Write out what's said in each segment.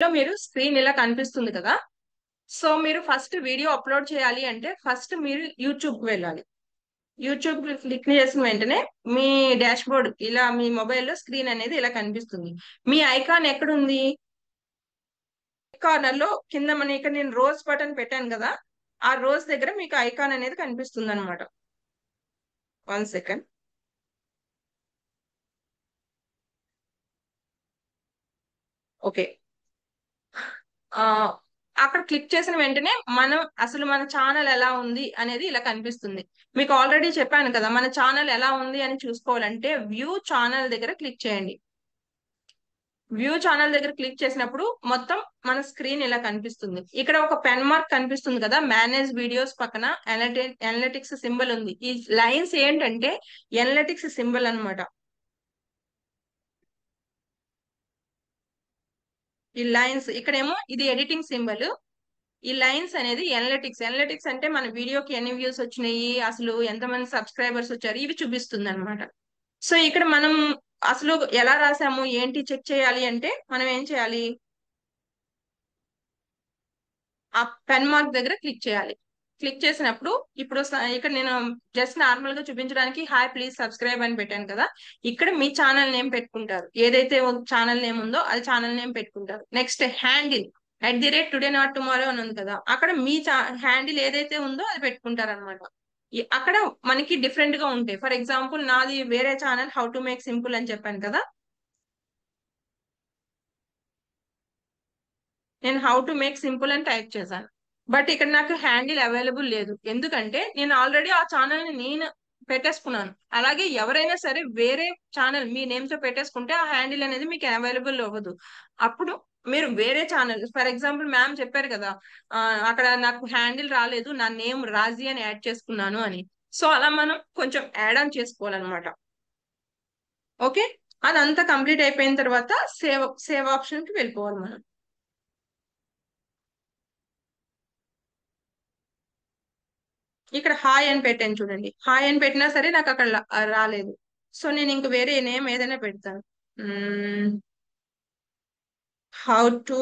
మీరు స్క్రీన్ ఇలా కనిపిస్తుంది కదా. సో మీరు ఫస్ట్ వీడియో అప్లోడ్ చేయాలి అంటే ఫస్ట్ మీరు యూట్యూబ్ కి వెళ్ళాలి. యూట్యూబ్ క్లిక్ చేసిన వెంటనే మీ డాష్ బోర్డ్ ఇలా మీ మొబైల్లో స్క్రీన్ అనేది ఇలా కనిపిస్తుంది. మీ ఐకాన్ ఎక్కడుంది? కార్నర్ లో కింద మన ఇక్కడ నేను రోజ్ బటన్ పెట్టాను కదా, ఆ రోజ్ దగ్గర మీకు ఐకాన్ అనేది కనిపిస్తుంది అనమాట. 1 సెకండ్. ఓకే. ఆ అక్కడ క్లిక్ చేసిన వెంటనే మనం అసలు మన ఛానల్ ఎలా ఉంది అనేది ఇలా కనిపిస్తుంది. మీకు ఆల్రెడీ చెప్పాను కదా, మన ఛానల్ ఎలా ఉంది అని చూసుకోవాలంటే వ్యూ ఛానల్ దగ్గర క్లిక్ చేయండి. వ్యూ ఛానల్ దగ్గర క్లిక్ చేసినప్పుడు మొత్తం మన స్క్రీన్ ఇలా కనిపిస్తుంది. ఇక్కడ ఒక పెన్ మార్క్ కనిపిస్తుంది కదా, మేనేజ్ వీడియోస్ పక్కన ఎనలిటిక్స్ సింబల్ ఉంది. ఈ లైన్స్ ఏంటంటే ఎనలిటిక్స్ సింబల్ అన్నమాట. ఈ లైన్స్ ఇక్కడేమో ఇది ఎడిటింగ్ సింబల్. ఈ లైన్స్ అనేది ఎనలిటిక్స్. ఎనలిటిక్స్ అంటే మన వీడియోకి ఎన్ని వ్యూస్ వచ్చినాయి, అసలు ఎంతమంది సబ్స్క్రైబర్స్ వచ్చారు, ఇవి చూపిస్తుంది అనమాట. సో ఇక్కడ మనం అసలు ఎలా రాసాము ఏంటి చెక్ చేయాలి అంటే మనం ఏం చేయాలి, ఆ పెన్ మార్క్ దగ్గర క్లిక్ చేయాలి. క్లిక్ చేసినప్పుడు ఇప్పుడు ఇక్కడ నేను జస్ట్ నార్మల్ గా చూపించడానికి హాయ్ ప్లీజ్ సబ్స్క్రైబ్ అని పెట్టాను కదా. ఇక్కడ మీ ఛానల్ నేమ్ పెట్టుకుంటారు, ఏదైతే ఛానల్ నేమ్ ఉందో అది ఛానల్ నేమ్ పెట్టుకుంటారు. Next handle @today not tomorrow అని ఉంది కదా, అక్కడ మీ హ్యాండిల్ ఏదైతే ఉందో అది పెట్టుకుంటారు అనమాట. అక్కడ మనకి డిఫరెంట్ గా ఉంటాయి. ఫర్ ఎగ్జాంపుల్ నాది వేరే channel how to make simple అని చెప్పాను కదా, నేను హౌ టు మేక్ సింపుల్ అని టైప్ చేశాను. బట్ ఇక్కడ నాకు హ్యాండిల్ అవైలబుల్ లేదు, ఎందుకంటే నేను ఆల్రెడీ ఆ ఛానల్ ని నేను పెట్టేసుకున్నాను. అలాగే ఎవరైనా సరే వేరే ఛానల్ మీ నేమ్ తో పెట్టేసుకుంటే ఆ హ్యాండిల్ అనేది మీకు అవైలబుల్ అవ్వదు. అప్పుడు మీరు వేరే ఛానల్, ఫర్ ఎగ్జాంపుల్ మ్యామ్ చెప్పారు కదా, ఆ, అక్కడ నాకు హ్యాండిల్ రాలేదు, నా నేమ్ రాజీ అని యాడ్ చేసుకున్నాను అని. సో అలా మనం కొంచెం యాడ్ ఆన్ చేసుకోవాలన్నమాట. ఓకే. అదంతా కంప్లీట్ అయిపోయిన తర్వాత సేవ్ సేవ్ ఆప్షన్ కి వెళ్ళిపోవాలి మనం. ఇక్కడ హాయ్ అని పెట్టాను చూడండి, హాయ్ అని పెట్టినా సరే నాకు అక్కడ రాలేదు. సో నేను ఇంక వేరే నేమ్ ఏదైనా పెడతాను. హౌ టు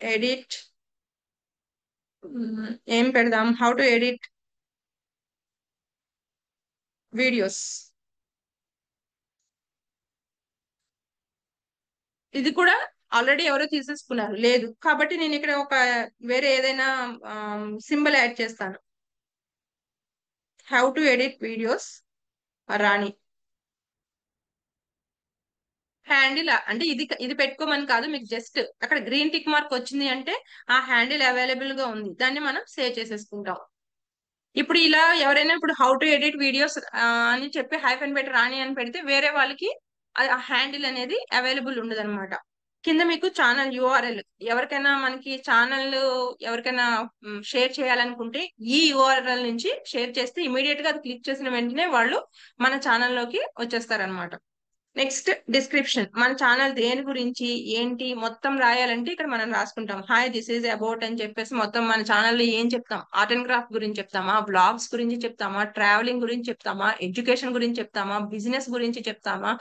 ఎడిట్, ఏం పెడదాం, హౌ టు ఎడిట్ వీడియోస్. ఇది కూడా ఆల్రెడీ ఎవరో తీసేసుకున్నారు, లేదు కాబట్టి నేను ఇక్కడ ఒక వేరే ఏదైనా సింబల్ యాడ్ చేస్తాను. How to edit videos Rani. Handle అంటే ఇది ఇది పెట్టుకోమని కాదు, మీకు జస్ట్ అక్కడ గ్రీన్ టిక్ మార్క్ వచ్చింది అంటే ఆ హ్యాండిల్ అవైలబుల్ గా ఉంది, దాన్ని మనం సేవ్ చేసేసుకుంటాం. ఇప్పుడు ఇలా ఎవరైనా ఇప్పుడు హౌ టు ఎడిట్ వీడియోస్ అని చెప్పి హైఫెన్ పెట్టి రాణి అని పెడితే వేరే వాళ్ళకి ఆ హ్యాండిల్ అనేది అవైలబుల్ ఉండదు అనమాట. కింద మీకు ఛానల్ యూఆర్ఎల్, ఎవరికైనా మనకి ఛానల్ ఎవరికైనా షేర్ చేయాలనుకుంటే ఈ యూఆర్ఎల్ నుంచి షేర్ చేస్తే ఇమీడియట్ గా అది క్లిక్ చేసిన వెంటనే వాళ్ళు మన ఛానల్లోకి వచ్చేస్తారనమాట. నెక్స్ట్ డిస్క్రిప్షన్, మన ఛానల్ దేని గురించి ఏంటి మొత్తం రాయాలంటే ఇక్కడ మనం రాసుకుంటాం. హాయ్ దిస్ ఈజ్ అబౌట్ అని చెప్పేసి మొత్తం మన ఛానల్లో ఏం చెప్తాం, ఆర్ట్ అండ్ క్రాఫ్ట్ గురించి చెప్తామా, బ్లాగ్స్ గురించి చెప్తామా, ట్రావెలింగ్ గురించి చెప్తామా, ఎడ్యుకేషన్ గురించి చెప్తామా, బిజినెస్ గురించి చెప్తామా,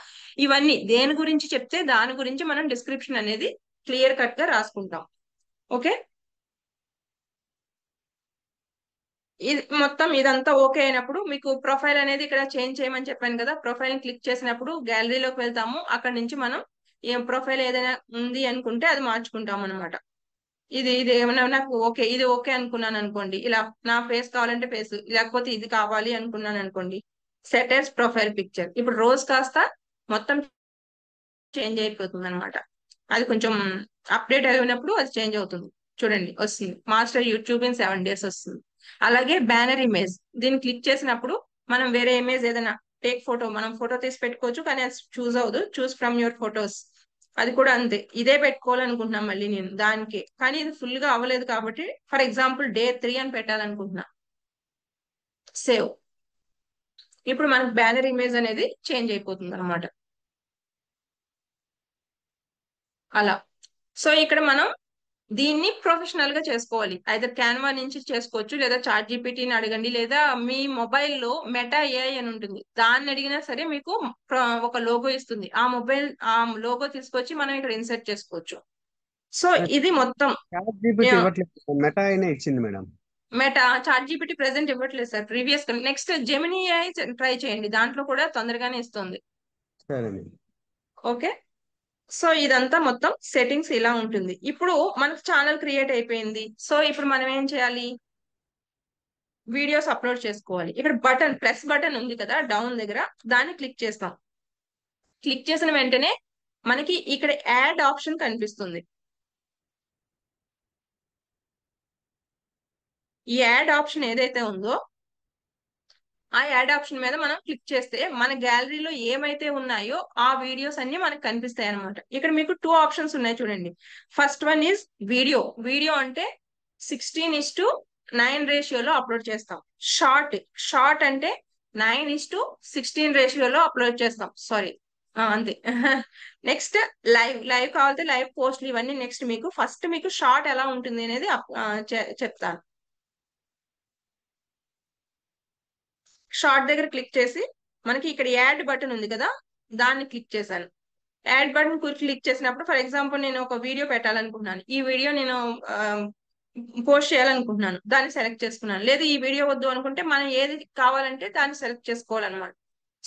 ఇవన్నీ దేని గురించి చెప్తే దాని గురించి మనం డిస్క్రిప్షన్ అనేది క్లియర్ కట్ గా రాసుకుంటాం. ఓకే. ఇది మొత్తం ఇదంతా ఓకే అయినప్పుడు మీకు ప్రొఫైల్ అనేది ఇక్కడ చేంజ్ చేయమని చెప్పాను కదా, ప్రొఫైల్ క్లిక్ చేసినప్పుడు గ్యాలరీలోకి వెళ్తాము. అక్కడ నుంచి మనం ఏం ప్రొఫైల్ ఏదైనా ఉంది అనుకుంటే అది మార్చుకుంటాం అనమాట. ఇది ఏమన్నా నాకు ఓకే, ఇది ఓకే అనుకున్నాను అనుకోండి, ఇలా నా ఫేస్ కావాలంటే ఫేస్, లేకపోతే ఇది కావాలి అనుకున్నాను అనుకోండి, సెటర్స్ ప్రొఫైల్ పిక్చర్ ఇప్పుడు రోజు కాస్త మొత్తం చేంజ్ అయిపోతుంది అనమాట. అది కొంచెం అప్డేట్ అయినప్పుడు అది చేంజ్ అవుతుంది. చూడండి వస్తుంది, మాస్టర్ యూట్యూబ్ ఇన్ 7 days వస్తుంది. అలాగే బ్యానర్ ఇమేజ్, దీన్ని క్లిక్ చేసినప్పుడు మనం వేరే ఇమేజ్ ఏదైనా టేక్ ఫోటో, మనం ఫోటో తీసి పెట్టుకోవచ్చు కానీ అది చూస్ అవ్వదు, చూస్ ఫ్రమ్ యువర్ ఫొటోస్. అది కూడా అంతే, ఇదే పెట్టుకోవాలనుకుంటున్నాం మళ్ళీ నేను దానికి, కానీ ఇది ఫుల్ గా అవ్వలేదు కాబట్టి ఫర్ ఎగ్జాంపుల్ Day 3 అని పెట్టాలనుకుంటున్నా. సేవ్. ఇప్పుడు మనకు బ్యానర్ ఇమేజ్ అనేది చేంజ్ అయిపోతుంది అనమాట. అలా. సో ఇక్కడ మనం దీన్ని ప్రొఫెషనల్ గా చేసుకోవాలి. అయితే క్యాన్వా నుంచి చేసుకోవచ్చు, లేదా చాట్ జీపీటీని అడగండి, లేదా మీ మొబైల్లో మెటా ఏఐ అని ఉంటుంది, దాన్ని అడిగినా సరే మీకు ఒక లోగో ఇస్తుంది. ఆ లోగో తీసుకొచ్చి మనం ఇక్కడ ఇన్సర్ట్ చేసుకోవచ్చు. సో ఇది మొత్తం. చాట్ జీపీటీ ఇవ్వట్లేదు, మెటా అయినా ఇచ్చింది మేడం. మెటా చాట్ జీపీటీ ప్రెసెంట్ ఇవ్వట్లేదు sir, previous next Gemini AI try చేయండి, దాంట్లో కూడా తొందరగానే ఇస్తుంది. సరే మేడం. ఓకే. సో ఇదంతా మొత్తం సెట్టింగ్స్ ఇలా ఉంటుంది. ఇప్పుడు మనకు ఛానల్ క్రియేట్ అయిపోయింది. సో ఇప్పుడు మనం ఏం చేయాలి? వీడియోస్ అప్లోడ్ చేసుకోవాలి. ఇక్కడ ప్లస్ బటన్ ఉంది కదా డౌన్ దగ్గర, దాన్ని క్లిక్ చేస్తాం. క్లిక్ చేసిన వెంటనే మనకి ఇక్కడ యాడ్ ఆప్షన్ కనిపిస్తుంది. ఈ యాడ్ ఆప్షన్ ఏదైతే ఉందో ఆ యాడ్ ఆప్షన్ మీద మనం క్లిక్ చేస్తే మన గ్యాలరీలో ఏమైతే ఉన్నాయో ఆ వీడియోస్ అన్ని మనకు కనిపిస్తాయి అనమాట. ఇక్కడ మీకు 2 ఆప్షన్స్ ఉన్నాయి చూడండి. First one is video. Video అంటే 16:9 రేషియోలో అప్లోడ్ చేస్తాం. షార్ట్. షార్ట్ అంటే 9:16 రేషియోలో అప్లోడ్ చేస్తాం. సారీ, అంతే. Next live. లైవ్ కావాలంటే లైవ్ పోస్ట్లు ఇవన్నీ నెక్స్ట్. ఫస్ట్ మీకు షార్ట్ ఎలా ఉంటుంది అనేది చెప్తాను. షార్ట్ దగ్గర క్లిక్ చేసి మనకి ఇక్కడ యాడ్ బటన్ ఉంది కదా, దాన్ని క్లిక్ చేశాను. యాడ్ బటన్ క్లిక్ చేసినప్పుడు ఫర్ ఎగ్జాంపుల్ నేను ఒక వీడియో పెట్టాలనుకుంటున్నాను. ఈ వీడియో నేను పోస్ట్ చేయాలనుకుంటున్నాను, దాన్ని సెలెక్ట్ చేసుకున్నాను. లేదు ఈ వీడియో వద్దు అనుకుంటే మనం ఏది కావాలంటే దాన్ని సెలెక్ట్ చేసుకోవాలన్నమాట.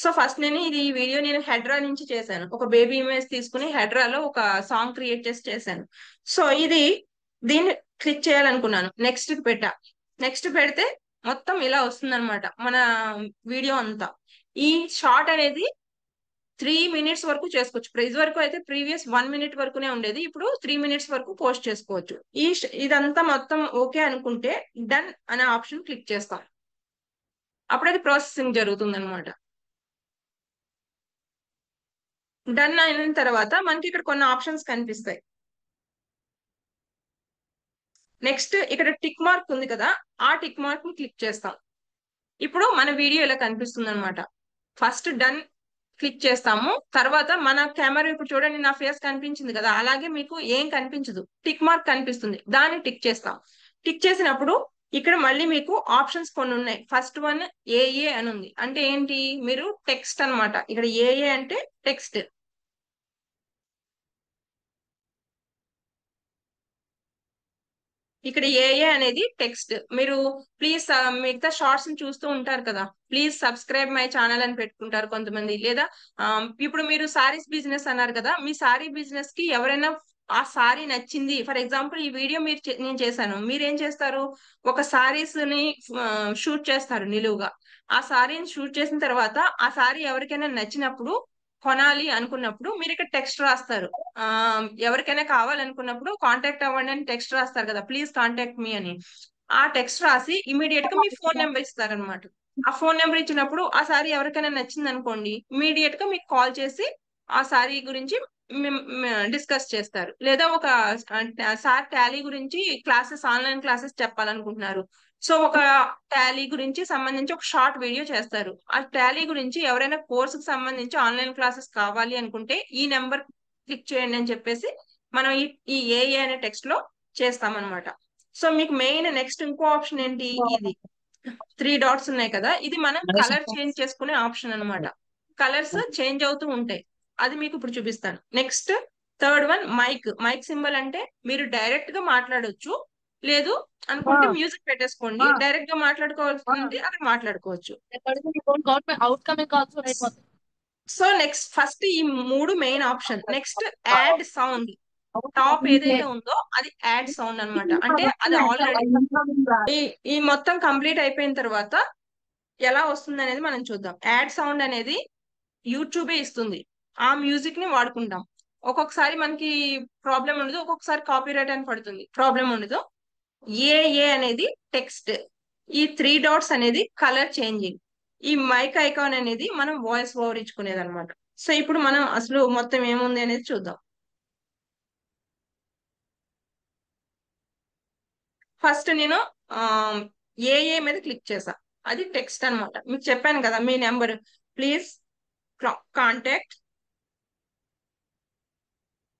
సో ఫస్ట్ ఈ వీడియో నేను హెడ్రా నుంచి చేశాను. ఒక బేబీ ఇమేజ్ తీసుకుని హెడ్రాలో ఒక సాంగ్ క్రియేట్ చేసి చేశాను. సో దీన్ని క్లిక్ చేయాలనుకున్నాను. నెక్స్ట్ పెట్టా. నెక్స్ట్ పెడితే మొత్తం ఇలా వస్తుంది అనమాట మన వీడియో అంతా. ఈ షార్ట్ అనేది 3 మినిట్స్ వరకు చేసుకోవచ్చు. ఇది వరకు అయితే ప్రీవియస్ 1 మినిట్ వరకునే ఉండేది, ఇప్పుడు 3 మినిట్స్ వరకు పోస్ట్ చేసుకోవచ్చు. ఇదంతా మొత్తం ఓకే అనుకుంటే డన్ అనే ఆప్షన్ క్లిక్ చేస్తాం. అప్పుడు అది ప్రాసెసింగ్ జరుగుతుంది అనమాట. డన్ అయిన తర్వాత మనకి ఇక్కడ కొన్ని ఆప్షన్స్ కనిపిస్తాయి. నెక్స్ట్ ఇక్కడ టిక్ మార్క్ ఉంది కదా, ఆ టిక్ మార్క్ ని క్లిక్ చేస్తాం. ఇప్పుడు మన వీడియో ఇలా కనిపిస్తుంది అనమాట. ఫస్ట్ డన్ క్లిక్ చేస్తాము. తర్వాత మన కెమెరా, ఇప్పుడు చూడండి నా ఫేస్ కనిపించింది కదా, అలాగే మీకు ఏం కనిపించదు, టిక్ మార్క్ కనిపిస్తుంది, దాన్ని టిక్ చేస్తాం. టిక్ చేసినప్పుడు ఇక్కడ మళ్ళీ మీకు ఆప్షన్స్ కొన్ని ఉన్నాయి. ఫస్ట్ వన్ ఏఏ అని ఉంది. అంటే ఏంటి? మీరు టెక్స్ట్ అన్నమాట. ఇక్కడ ఏఏ అంటే టెక్స్ట్. ఇక్కడ ఏఏ అనేది టెక్స్ట్. మీరు ప్లీజ్ మిగతా షార్ట్స్ ని చూస్తూ ఉంటారు కదా, ప్లీజ్ సబ్స్క్రైబ్ మై ఛానల్ అని పెట్టుకుంటారు కొంతమంది. లేదా ఇప్పుడు మీరు సారీస్ బిజినెస్ అన్నారు కదా, మీ సారీ బిజినెస్ కి ఎవరైనా ఆ సారీ నచ్చింది, ఫర్ ఎగ్జాంపుల్ ఈ వీడియో నేను చేశాను, మీరేం చేస్తారు? ఒక సారీస్ ని షూట్ చేస్తారు నిలువుగా. ఆ సారీని షూట్ చేసిన తర్వాత ఆ సారీ ఎవరికైనా నచ్చినప్పుడు, కొనాలి అనుకున్నప్పుడు మీరు ఇక్కడ టెక్స్ట్ రాస్తారు. ఆ ఎవరికైనా కావాలనుకున్నప్పుడు కాంటాక్ట్ అవ్వండి అని టెక్స్ట్ రాస్తారు కదా, ప్లీజ్ కాంటాక్ట్ మీ అని. ఆ టెక్స్ట్ రాసి ఇమీడియట్ గా మీ ఫోన్ నెంబర్ ఇస్తారనమాట. ఆ ఫోన్ నెంబర్ ఇచ్చినప్పుడు ఆ సారీ ఎవరికైనా నచ్చింది అనుకోండి, ఇమీడియట్ గా మీకు కాల్ చేసి ఆ సారీ గురించి డిస్కస్ చేస్తారు. లేదా ఒక సార్ టాలీ గురించి ఆన్లైన్ క్లాసెస్ చెప్పాలనుకుంటున్నారు, సో ఒక టాలీ గురించి సంబంధించి ఒక షార్ట్ వీడియో చేస్తారు. ఆ టాలీ గురించి ఎవరైనా కోర్సుకు సంబంధించి ఆన్లైన్ క్లాసెస్ కావాలి అనుకుంటే ఈ నెంబర్ క్లిక్ చేయండి అని చెప్పేసి మనం ఈ ఏఏ అనే టెక్స్ట్ లో చేస్తామన్నమాట. సో మీకు మెయిన్ నెక్స్ట్ ఇంకో ఆప్షన్ ఏంటి? ఇది 3 డాట్స్ ఉన్నాయి కదా, ఇది మనం కలర్ చేంజ్ చేసుకునే ఆప్షన్ అన్నమాట. కలర్స్ చేంజ్ అవుతూ ఉంటాయి, అది మీకు ఇప్పుడు చూపిస్తాను. Next third one mic. Mic symbol అంటే మీరు డైరెక్ట్ గా మాట్లాడొచ్చు, లేదు అనుకుంటే మ్యూజిక్ పెట్టేసుకోండి, డైరెక్ట్ గా మాట్లాడుకోవాల్సింది అక్కడ మాట్లాడుకోవచ్చు. సో నెక్స్ట్ ఫస్ట్ ఈ 3 main option. Next add sound. Top ఏదైతే ఉందో అది యాడ్ సౌండ్ అన్నమాట. అంటే అది ఆల్రెడీ ఈ మొత్తం కంప్లీట్ అయిపోయిన తర్వాత ఎలా వస్తుంది అనేది మనం చూద్దాం. యాడ్ సౌండ్ అనేది యూట్యూబే ఇస్తుంది, ఆ మ్యూజిక్ ని వాడుకుంటాం. ఒక్కొక్కసారి మనకి ప్రాబ్లం ఉండదు, ఒక్కొక్కసారి కాపీరైట్ అని పడుతుంది, ప్రాబ్లం ఉండదు. ఏఏ అనేది టెక్స్ట్. ఈ 3 డాట్స్ అనేది కలర్ చేంజింగ్. ఈ మైక్ ఐకాన్ అనేది మనం వాయిస్ ఓవర్ ఇచ్చుకునేది అనమాట. సో ఇప్పుడు మనం అసలు మొత్తం ఏముంది అనేది చూద్దాం. ఫస్ట్ నేను ఏఏ మీద క్లిక్ చేసా, అది టెక్స్ట్ అన్నమాట. మీకు చెప్పాను కదా మీ నెంబర్, ప్లీజ్ కాంటాక్ట్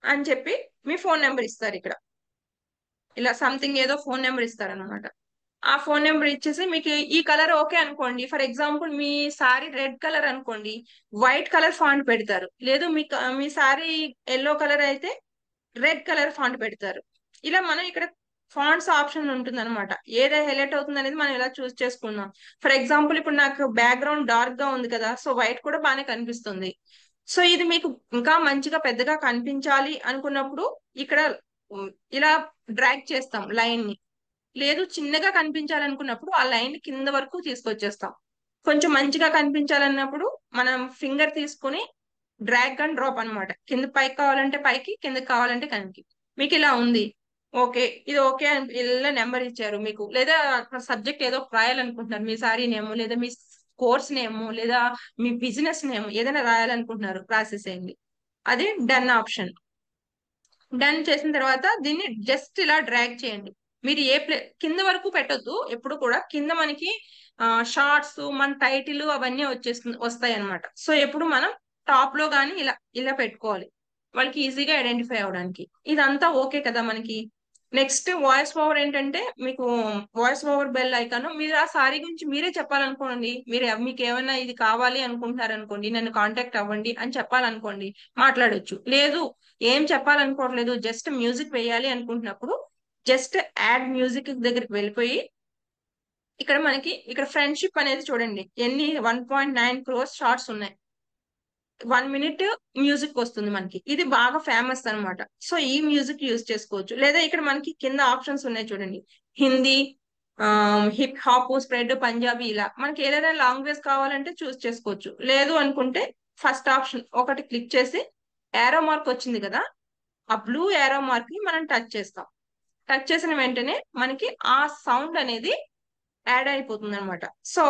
అని చెప్పి మీ ఫోన్ నెంబర్ ఇస్తారు ఇక్కడ. ఇలా సంథింగ్ ఏదో ఫోన్ నెంబర్ ఇస్తారనమాట. ఆ ఫోన్ నెంబర్ ఇచ్చేసి మీకు ఈ కలర్ ఓకే అనుకోండి, for example me sorry red colour అనుకోండి, వైట్ కలర్ ఫాంట్ పెడతారు. లేదు మీ సారీ ఎల్లో కలర్ అయితే రెడ్ కలర్ ఫాంట్ పెడతారు. ఇలా మనం ఇక్కడ ఫాంట్స్ ఆప్షన్ ఉంటుంది అనమాట. ఏది హైలైట్ అవుతుంది అనేది మనం ఇలా చూస్ చేసుకుందాం. ఫర్ ఎగ్జాంపుల్ ఇప్పుడు నాకు బ్యాక్గ్రౌండ్ డార్క్ గా ఉంది కదా, సో వైట్ కూడా బాగానే కనిపిస్తుంది. సో ఇది మీకు ఇంకా మంచిగా పెద్దగా కనిపించాలి అనుకున్నప్పుడు ఇక్కడ ఇలా డ్రాగ్ చేస్తాం లైన్ ని. లేదు చిన్నగా కనిపించాలనుకున్నప్పుడు ఆ లైన్ కింద వరకు తీసుకొచ్చేస్తాం. కొంచెం మంచిగా కనిపించాలన్నప్పుడు మనం ఫింగర్ తీసుకుని డ్రాగ్ అండ్ డ్రాప్ అన్నమాట. కింద పైకి కావాలంటే పైకి, కిందకి కావాలంటే కిందకి. మీకు ఇలా ఉంది, ఓకే ఇది ఓకే అని ఇలా నెంబర్ ఇచ్చారు మీకు. లేదా సబ్జెక్ట్ ఏదో రాయాలనుకుంటున్నారు, మీ సారీ నేమ్ లేదా మీ కోర్స్ నేమ్ లేదా మీ బిజినెస్ నేమ్ ఏదైనా రాయాలనుకుంటున్నారు, రాసేసేయండి. అది డన్ ఆప్షన్. డన్ చేసిన తర్వాత దీన్ని జస్ట్ ఇలా డ్రాగ్ చేయండి. మీరు కింద వరకు పెట్టొద్దు. ఎప్పుడు కూడా కింద మనకి షార్ట్స్ మన టైటిల్ అవన్నీ వస్తాయి అనమాట. సో ఎప్పుడు మనం టాప్ లో గానీ ఇలా ఇలా పెట్టుకోవాలి, వాళ్ళకి ఈజీగా ఐడెంటిఫై అవడానికి. ఇదంతా ఓకే కదా మనకి. నెక్స్ట్ వాయిస్ ఓవర్ ఏంటంటే, మీకు వాయిస్ ఓవర్ బెల్ ఐకాన్, మీరు ఆ సారీ గురించి మీరే చెప్పాలనుకోండి, మీకు ఏమైనా ఇది కావాలి అనుకుంటున్నారు అనుకోండి, నన్ను కాంటాక్ట్ అవ్వండి అని చెప్పాలనుకోండి, మాట్లాడొచ్చు. లేదు ఏం చెప్పాలనుకోవట్లేదు, జస్ట్ మ్యూజిక్ వేయాలి అనుకుంటున్నప్పుడు జస్ట్ యాడ్ మ్యూజిక్ దగ్గరికి వెళ్ళిపోయి ఇక్కడ ఫ్రెండ్షిప్ అనేది చూడండి, ఎన్ని 1.9 crores షార్ట్స్ ఉన్నాయి. 1 minute మ్యూజిక్ వస్తుంది మనకి. ఇది బాగా ఫేమస్ అన్నమాట. సో ఈ మ్యూజిక్ యూజ్ చేసుకోవచ్చు. లేదా ఇక్కడ మనకి కింద ఆప్షన్స్ ఉన్నాయి చూడండి, Hindi, hip hop, spread, Punjabi, ఇలా మనకి ఏదైనా లాంగ్వేజ్ కావాలంటే చూస్ చేసుకోవచ్చు. లేదు అనుకుంటే ఫస్ట్ ఆప్షన్ ఒకటి క్లిక్ చేసి ఏరో మార్క్ వచ్చింది కదా, ఆ బ్లూ ఏరో మార్క్ ని మనం టచ్ చేస్తాం. టచ్ చేసిన వెంటనే మనకి ఆ సౌండ్ అనేది యాడ్ అయిపోతుంది అనమాట. సో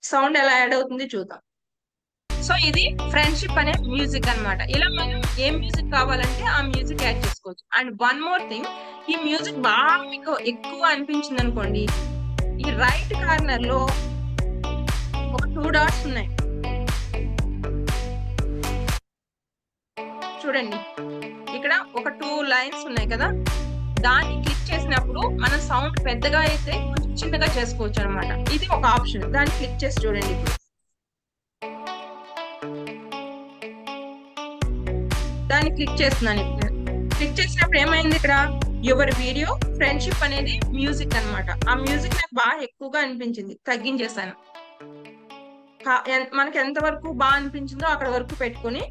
సౌండ్ ఎలా యాడ్ అవుతుంది చూద్దాం. సో ఇది ఫ్రెండ్షిప్ అనే మ్యూజిక్ అన్నమాట. ఇలా మనం ఏ మ్యూజిక్ కావాలంటే ఆ మ్యూజిక్ యాడ్ చేసుకోవచ్చు. అండ్ వన్ మోర్ థింగ్, ఈ మ్యూజిక్ బాగా మీకు ఎక్కువ అనిపించింది అనుకోండి, ఈ రైట్ కార్నర్ లో ఒక 2 dots ఉన్నాయి చూడండి. ఇక్కడ ఒక 2 lines ఉన్నాయి కదా, దాన్ని క్లిక్ చేసినప్పుడు మన సౌండ్ పెద్దగా అయితే కొంచెం చిన్నగా చేసుకోవచ్చు అనమాట. ఇది ఒక ఆప్షన్. దాన్ని క్లిక్ చేసి చూడండి. ఇప్పుడు దాన్ని క్లిక్ చేస్తున్నాను. క్లిక్ చేసినప్పుడు ఏమైంది, ఇక్కడ యువర్ వీడియో ఫ్రెండ్షిప్ అనేది మ్యూజిక్ అన్నమాట. ఆ మ్యూజిక్ నాకు బాగా ఎక్కువగా అనిపించింది, తగ్గించేసాను. మనకి ఎంత వరకు బాగా అనిపించిందో అక్కడ వరకు పెట్టుకుని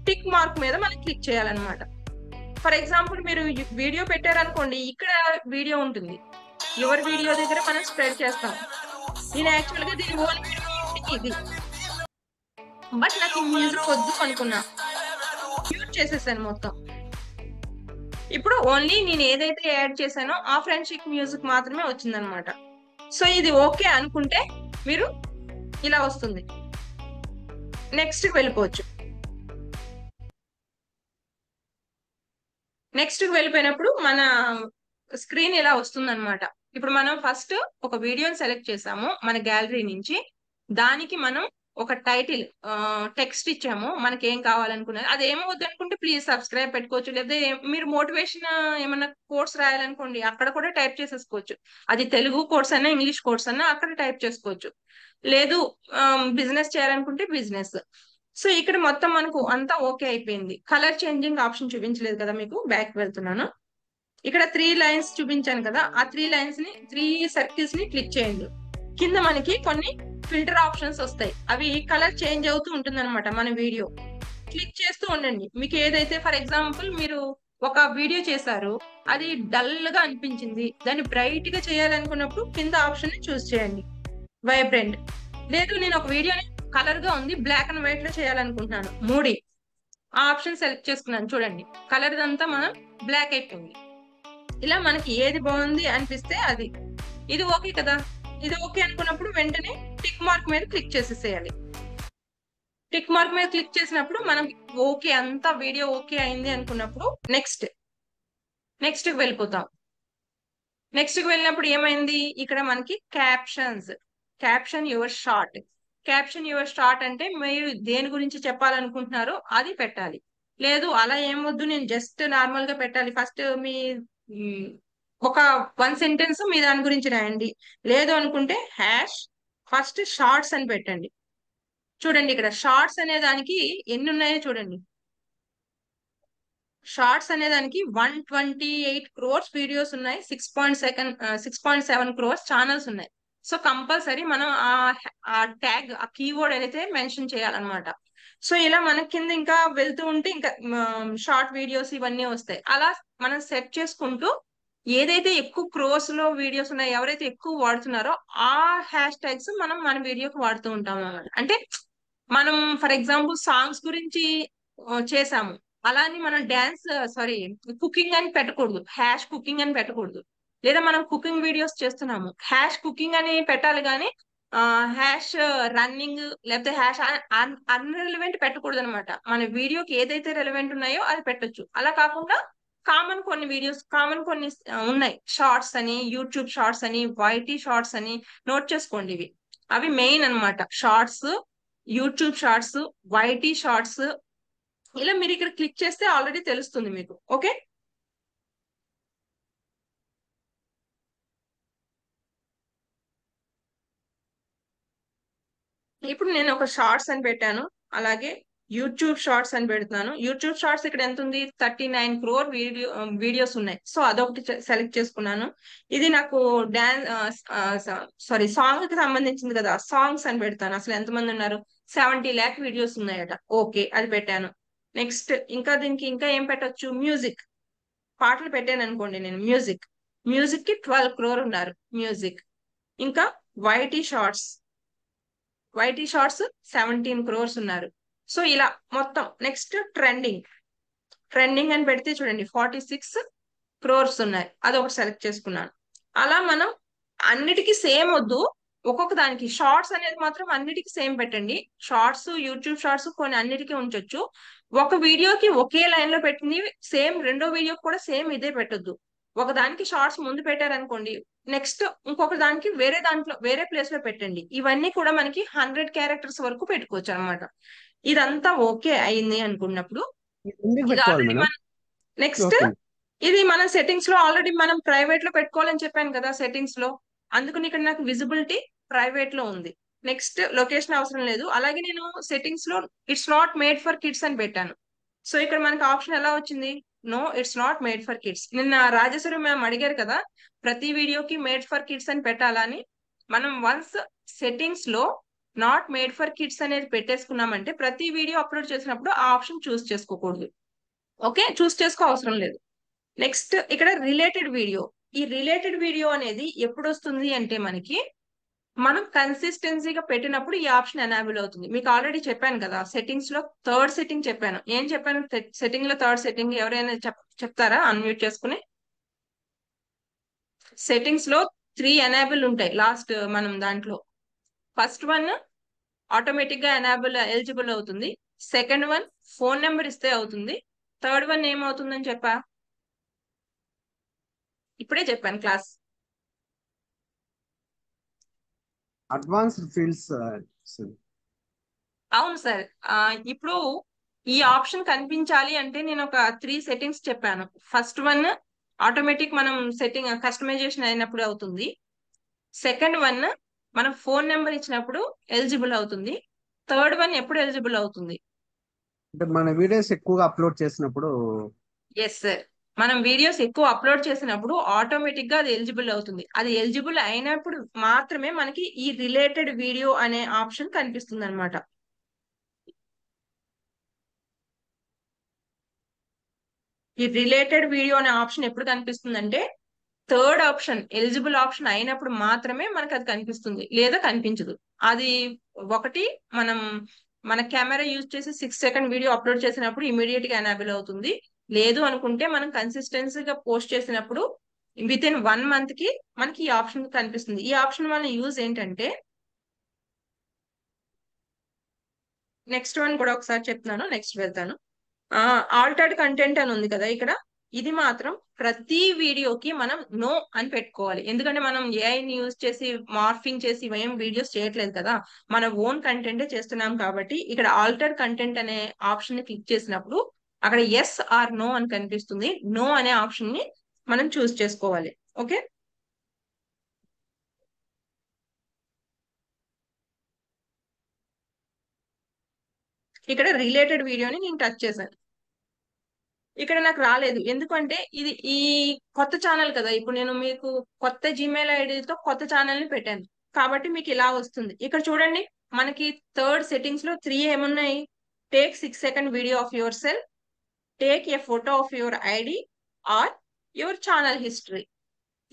టిక్ మార్క్ మీద మనం క్లిక్ చేయాలన్నమాట. ఫర్ ఎగ్జాంపుల్ మీరు వీడియో పెట్టారనుకోండి, ఇక్కడ వీడియో ఉంటుంది, యువర్ వీడియో దగ్గర మనం స్ప్రెడ్ చేస్తాం. నేను యాక్చువల్ గా దీని ఓన్ వీడియో ఇది, బట్ నాకు ఈ మ్యూజిక్ వద్దు అనుకున్నా, మ్యూట్ చేసేసాను మొత్తం. ఇప్పుడు ఓన్లీ నేను ఏదైతే యాడ్ చేశానో ఆ ఫ్రెండ్షిప్ మ్యూజిక్ మాత్రమే వచ్చిందనమాట. సో ఇది ఓకే అనుకుంటే మీరు ఇలా వస్తుంది. నెక్స్ట్ వెళ్ళిపోవచ్చు. నెక్స్ట్ వెళ్ళిపోయినప్పుడు మన స్క్రీన్ ఇలా వస్తుంది అనమాట. ఇప్పుడు మనం ఫస్ట్ ఒక వీడియోని సెలెక్ట్ చేసాము మన గ్యాలరీ నుంచి, దానికి మనం ఒక టైటిల్ టెక్స్ట్ ఇచ్చాము, మనకి ఏం కావాలనుకున్నది. అది ఏమో వద్దనుకుంటే ప్లీజ్ సబ్స్క్రైబ్ పెట్టుకోవచ్చు. లేదా మీరు మోటివేషన్ ఏమన్నా కోర్స్ రాయాలనుకోండి, అక్కడ కూడా టైప్ చేసేసుకోవచ్చు. అది తెలుగు కోర్స్ అన్నా ఇంగ్లీష్ కోర్స్ అన్నా అక్కడ టైప్ చేసుకోవచ్చు. లేదు బిజినెస్ చేయాలనుకుంటే బిజినెస్. సో ఇక్కడ మొత్తం మనకు అంతా ఓకే అయిపోయింది. కలర్ చేంజింగ్ ఆప్షన్ చూపించలేదు కదా మీకు, బ్యాక్ వెళ్తున్నాను. ఇక్కడ 3 lines చూపించాను కదా, ఆ 3 lines ని 3 circles ని క్లిక్ చేయండి. కింద మనకి కొన్ని ఫిల్టర్ ఆప్షన్స్ వస్తాయి, అవి కలర్ చేంజ్ అవుతూ ఉంటుంది అనమాట. మన వీడియో క్లిక్ చేస్తూ ఉండండి. మీకు ఏదైతే ఫర్ ఎగ్జాంపుల్ మీరు ఒక వీడియో చేశారు, అది డల్ గా అనిపించింది, దాన్ని బ్రైట్ గా చేయాలనుకున్నప్పుడు కింద ఆప్షన్ ని చూస్ చేయండి, వైబ్రెంట్. లేదు నేను ఒక వీడియోని కలర్ గా ఉంది, బ్లాక్ అండ్ వైట్ లో చేయాలనుకుంటున్నాను, మూడి. ఆ ఆప్షన్ సెలెక్ట్ చేసుకున్నాను చూడండి, కలర్ అంతా మనం బ్లాక్ అయిపోయింది. ఇలా మనకి ఏది బాగుంది అనిపిస్తే అది. ఇది ఓకే కదా, ఇది ఓకే అనుకున్నప్పుడు వెంటనే టిక్ మార్క్ మీద క్లిక్ చేసేసేయాలి. టిక్ మార్క్ మీద క్లిక్ చేసినప్పుడు మనం ఓకే, అంతా వీడియో ఓకే అయింది అనుకున్నప్పుడు నెక్స్ట్ వెళ్ళిపోతాం. నెక్స్ట్ వెళ్ళినప్పుడు ఏమైంది, ఇక్కడ మనకి క్యాప్షన్ యువర్ షార్ట్ అంటే మీరు దేని గురించి చెప్పాలనుకుంటున్నారో అది పెట్టాలి. లేదు అలా ఏం వద్దు, నేను జస్ట్ నార్మల్ గా పెట్టాలి, ఫస్ట్ మీ ఒక 1 సెంటెన్స్ మీ దాని గురించి రాయండి. లేదు అనుకుంటే హ్యాష్ ఫస్ట్ షార్ట్స్ అని పెట్టండి. చూడండి ఇక్కడ షార్ట్స్ అనే దానికి ఎన్ని ఉన్నాయో చూడండి. షార్ట్స్ అనే దానికి 128 crores వీడియోస్ ఉన్నాయి. 6.7 crores ఛానల్స్ ఉన్నాయి. సో కంపల్సరీ మనం ఆ ట్యాగ్ ఆ కీవర్డ్ అయితే మెన్షన్ చేయాలన్నమాట. సో ఇలా మన కింద ఇంకా వెళ్తూ ఉంటే ఇంకా షార్ట్ వీడియోస్ ఇవన్నీ వస్తాయి. అలా మనం సెట్ చేసుకుంటూ ఏదైతే ఎక్కువ క్రోస్ లో వీడియోస్ ఉన్నాయో, ఎవరైతే ఎక్కువ వాడుతున్నారో ఆ హ్యాష్ ట్యాగ్స్ మనం మన వీడియోకి వాడుతూ ఉంటాం అన్నమాట. అంటే మనం ఫర్ ఎగ్జాంపుల్ సాంగ్స్ గురించి చేసాము, అలా అని మనం డాన్స్ సారీ కుకింగ్ అని పెట్టకూడదు, హ్యాష్ కుకింగ్ అని పెట్టకూడదు. లేదా మనం కుకింగ్ వీడియోస్ చేస్తున్నాము, హ్యాష్ కుకింగ్ అని పెట్టాలి కానీ హ్యాష్ రన్నింగ్ లేకపోతే హ్యాష్ అన్రిలవెంట్ పెట్టకూడదు అనమాట. మన వీడియోకి ఏదైతే రెలవెంట్ ఉన్నాయో అది పెట్టొచ్చు. అలా కాకుండా కామన్ కొన్ని వీడియోస్, కామన్ కొన్ని ఉన్నాయి. షార్ట్స్ అని, యూట్యూబ్ షార్ట్స్ అని, వైటీ షార్ట్స్ అని నోట్ చేసుకోండి. ఇవి అవి మెయిన్ అన్నమాట. Shorts, YouTube shorts, YT shorts, ఇలా మీరు ఇక్కడ క్లిక్ చేస్తే ఆల్రెడీ తెలుస్తుంది మీకు. ఓకే, ఇప్పుడు నేను ఒక షార్ట్స్ అని పెట్టాను, అలాగే యూట్యూబ్ షార్ట్స్ అని పెడుతున్నాను. యూట్యూబ్ షార్ట్స్ ఇక్కడ ఎంత ఉంది, 39 crore వీడియోస్ ఉన్నాయి. సో అదొకటి సెలెక్ట్ చేసుకున్నాను. ఇది నాకు డాన్స్ సారీ సాంగ్ కి సంబంధించింది కదా, సాంగ్స్ అని పెడతాను. అసలు ఎంతమంది ఉన్నారు, 70 lakh వీడియోస్ ఉన్నాయట. ఓకే, అది పెట్టాను. నెక్స్ట్ ఇంకా దీనికి ఇంకా ఏం పెట్టొచ్చు, మ్యూజిక్, పాటలు పెట్టాను అనుకోండి నేను. మ్యూజిక్, మ్యూజిక్ కి 12 crore ఉన్నారు మ్యూజిక్. ఇంకా YT shorts, YT shorts 17 crores ఉన్నారు. సో ఇలా మొత్తం. నెక్స్ట్ ట్రెండింగ్, ట్రెండింగ్ అని పెడితే చూడండి 46 crores ఉన్నాయి. అదొకటి సెలెక్ట్ చేసుకున్నాను. అలా మనం అన్నిటికీ సేమ్ వద్దు, ఒక్కొక్క దానికి. షార్ట్స్ అనేది మాత్రం అన్నిటికీ సేమ్ పెట్టండి. షార్ట్స్, యూట్యూబ్ షార్ట్స్ కొన్ని అన్నిటికీ ఉంచొచ్చు. ఒక వీడియోకి ఒకే లైన్ లో పెట్టింది సేమ్ రెండో వీడియోకి కూడా సేమ్ ఇదే పెట్టొద్దు. ఒక దానికి షార్ట్స్ ముందు పెట్టారనుకోండి, నెక్స్ట్ ఇంకొక దానికి వేరే దాంట్లో వేరే ప్లేస్ లో పెట్టండి. ఇవన్నీ కూడా మనకి 100 characters వరకు పెట్టుకోవచ్చు అనమాట. ఇదంతా ఓకే అయింది అనుకున్నప్పుడు ఎందుకు ఇది పెట్టుకోవాలి ఆల్రెడీ మేడం? మన నెక్స్ట్ ఓకే. ఇది మన సెట్టింగ్స్ లో ఆల్రెడీ మనం ప్రైవేట్ లో పెట్టుకోవాలని చెప్పాను కదా సెట్టింగ్స్ లో. అందుకని ఇక్కడ నాకు విజిబిలిటీ ప్రైవేట్ లో ఉంది. నెక్స్ట్ లొకేషన్ అవసరం లేదు. అలాగే నేను సెట్టింగ్స్ లో it's not made for kids అని పెట్టాను. సో ఇక్కడ మనకి ఆప్షన్ ఎలా వచ్చింది, no it's not made for kids. నిన్న రాజేశ్వరి మ్యామ్ అడిగారు కదా ప్రతి వీడియోకి మేడ్ ఫర్ కిడ్స్ అని పెట్టాలని. మనం వన్స్ సెట్టింగ్స్ లో నాట్ మేడ్ ఫర్ కిడ్స్ అనేది పెట్టేసుకున్నామంటే ప్రతి వీడియో అప్లోడ్ చేసినప్పుడు ఆ ఆప్షన్ చూస్ చేసుకోకూడదు. ఓకే, చూస్ చేసుకో అవసరం లేదు. నెక్స్ట్ ఇక్కడ రిలేటెడ్ వీడియో. ఈ రిలేటెడ్ వీడియో అనేది ఎప్పుడు వస్తుంది అంటే మనకి మనం కన్సిస్టెన్సీగా పెట్టినప్పుడు ఈ ఆప్షన్ ఎనాబుల్ అవుతుంది. మీకు ఆల్రెడీ చెప్పాను కదా సెట్టింగ్స్ లో థర్డ్ సెట్టింగ్ చెప్పాను. ఏం చెప్పాను సెట్టింగ్ లో థర్డ్ సెట్టింగ్, ఎవరైనా చెప్తారా అన్మ్యూట్ చేసుకుని? సెట్టింగ్స్ లో 3 ఎనాబుల్ ఉంటాయి లాస్ట్ మనం దాంట్లో. ఫస్ట్ వన్ ఆటోమేటిక్ గా ఎలిజిబుల్ అవుతుంది. సెకండ్ వన్ ఫోన్ నెంబర్ ఇస్తే అవుతుంది. థర్డ్ వన్ ఏమవుతుందని చెప్పా, ఇప్పుడే చెప్పాను క్లాస్. Advanced fields. అవును సార్. ఇప్పుడు ఈ ఆప్షన్ కనిపించాలి అంటే నేను ఒక 3 సెట్టింగ్స్ చెప్పాను. ఫస్ట్ వన్ ఆటోమేటిక్ మనం సెట్టింగ్ కస్టమైజేషన్ అయినప్పుడు అవుతుంది. సెకండ్ వన్ మనం ఫోన్ నెంబర్ ఇచ్చినప్పుడు ఎలిజిబుల్ అవుతుంది. థర్డ్ వన్ ఎప్పుడు ఎలిజిబుల్ అవుతుంది, అంటే మన వీడియోస్ ఎక్కువగా అప్లోడ్ చేసినప్పుడు. ఎస్ సార్, మనం వీడియోస్ ఎక్కువ అప్లోడ్ చేసినప్పుడు ఆటోమేటిక్ గా అది ఎలిజిబుల్ అవుతుంది. అది ఎలిజిబుల్ అయినప్పుడు మాత్రమే మనకి ఈ రిలేటెడ్ వీడియో అనే ఆప్షన్ కనిపిస్తుంది అనమాట. ఈ రిలేటెడ్ వీడియో అనే ఆప్షన్ ఎప్పుడు కనిపిస్తుందంటే థర్డ్ ఆప్షన్ ఎలిజిబుల్ ఆప్షన్ అయినప్పుడు మాత్రమే మనకు అది కనిపిస్తుంది, లేదా కనిపించదు. అది ఒకటి మనం మన కెమెరా యూజ్ చేసి 6 సెకండ్ వీడియో అప్లోడ్ చేసినప్పుడు ఇమీడియట్ గా ఎనాబుల్ అవుతుంది. లేదు అనుకుంటే మనం కన్సిస్టెన్సీగా పోస్ట్ చేసినప్పుడు విత్ ఇన్ 1 month కి మనకి ఈ ఆప్షన్ కనిపిస్తుంది. ఈ ఆప్షన్ వల్ల యూజ్ ఏంటంటే, నెక్స్ట్ వన్ కూడా ఒకసారి చెప్తున్నాను, నెక్స్ట్ వెళ్తాను. ఆల్టర్డ్ కంటెంట్ అని ఉంది కదా ఇక్కడ, ఇది మాత్రం ప్రతి వీడియోకి మనం నో అని పెట్టుకోవాలి. ఎందుకంటే మనం ఏఐని యూజ్ చేసి మార్ఫింగ్ చేసి ఏం వీడియోస్ చేయట్లేదు కదా, మన ఓన్ కంటెంటే చేస్తున్నాం. కాబట్టి ఇక్కడ ఆల్టర్డ్ కంటెంట్ అనే ఆప్షన్ ని క్లిక్ చేసినప్పుడు అక్కడ ఎస్ ఆర్ నో అని కనిపిస్తుంది. నో అనే ఆప్షన్ ని మనం చూస్ చేసుకోవాలి. ఓకే. ఇక్కడ రిలేటెడ్ వీడియోని నేను టచ్ చేశాను. ఇక్కడ నాకు రాలేదు, ఎందుకంటే ఇది ఈ కొత్త ఛానల్ కదా. ఇప్పుడు నేను మీకు కొత్త జీమెయిల్ ఐడితో కొత్త ఛానల్ ని పెట్టాను కాబట్టి మీకు ఇలా వస్తుంది. ఇక్కడ చూడండి, మనకి థర్డ్ సెట్టింగ్స్ లో 3 ఏమున్నాయి? Take 6 second video of your self, take a photo of your ID are your channel history.